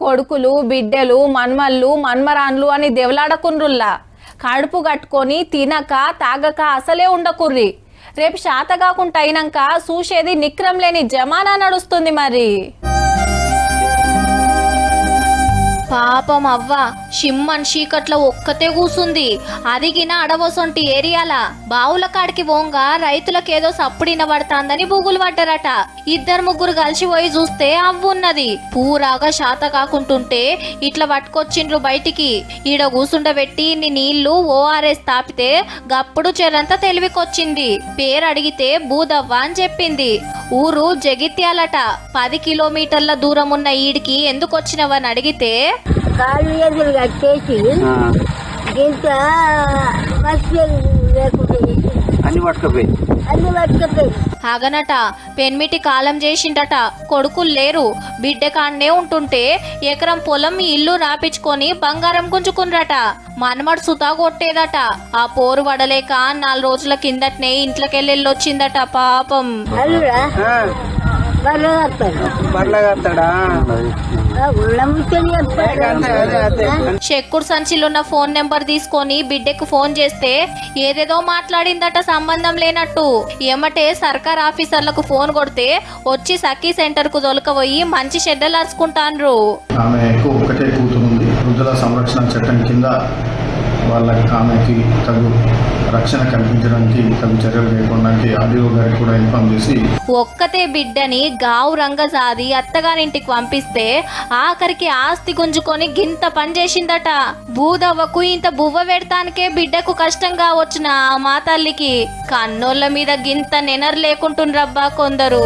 కొడుకులు బిడ్డలు మన్మళ్ళు మన్మరాన్లు అని దెవలాడకుండ్రుల్లా కడుపు కట్టుకొని తినక తాగక అసలే ఉండకుర్రి. రేపు శాతగాకుంట అయినాక చూసేది నిక్రం లేని జమానా నడుస్తుంది మరి. పాపం అవ్వ షిమ్మన్ చీకట్లో ఒక్కతే కూసుంది. అదిగిన అడవసొంటి ఏరియాల బావుల కాడికి పోంగా రైతులకేదో సప్పుడిన పడతాందని బుగులు పడ్డారట. 2-3 కలిసి పోయి చూస్తే అవ్వున్నది. పూరాగా శాత కాకుంటుంటే ఇట్లా పట్టుకొచ్చిండ్రు బయటికి. ఈడ కూసుండబెట్టి ఇన్ని నీళ్లు ఓఆర్ఎస్ తాపితే గప్పుడు చెరంతా తెలివికొచ్చింది. పేరు అడిగితే బూదవ్వ అని చెప్పింది. ఊరు జగిత్యాలట. 10 కిలోమీటర్ల దూరం ఉన్న ఈడికి ఎందుకు వచ్చినవని అడిగితే కాళ్ళు ఎదురు కట్టేసి ఇంత అన్ని పట్టుకపోయి అగనట పెన్మిటి కాలం చేసిండట. కొడుకులు లేరు, బిడ్డ కాన్నే ఉంటుంటే ఎకరం పొలం ఇల్లు రాపించుకొని బంగారం గుంజుకున్రట. మనమడు సుతా కొట్టేదట. ఆ పోరు పడలేక 4 రోజుల కిందటనే ఇంట్లోకెళ్ళొచ్చిందట పాపం. చెక్కుడు సంచిలున్న ఫోన్ నెంబర్ తీసుకొని బిడ్డకు ఫోన్ చేస్తే ఏదేదో మాట్లాడిందట సంబంధం లేనట్టు. ఏమటే సర్కార్ ఆఫీసర్లకు ఫోన్ కొడితే వచ్చి సఖీ సెంటర్ కు దొలకపోయి మంచి షెడ్డలు అరుచుకుంటాన్రు. ఆమెకు ఒకటే కూతురుంది. వృద్ధుల సంరక్షణ చట్టం కింద ఆమెకి తగు రక్షణ కల్పించడానికి తగు చర్యలు లేకుండా ఆర్డీఓ గారికి కూడా ఇన్ఫార్మ్ చేసి ఒక్కతే బిడ్డని గావు రంగజాది అత్తగారింటికి పంపిస్తే ఆఖరికి ఆస్తి గుంజుకొని గింత పని చేసిందట. బూదవ్వకు ఇంత బువ్వ పెడతానికే బిడ్డకు కష్టంగా వచ్చిన ఆ మా తల్లికి కన్నోళ్ళ మీద గింత నెనరు లేకుంటుండ్రబ్బా కొందరు.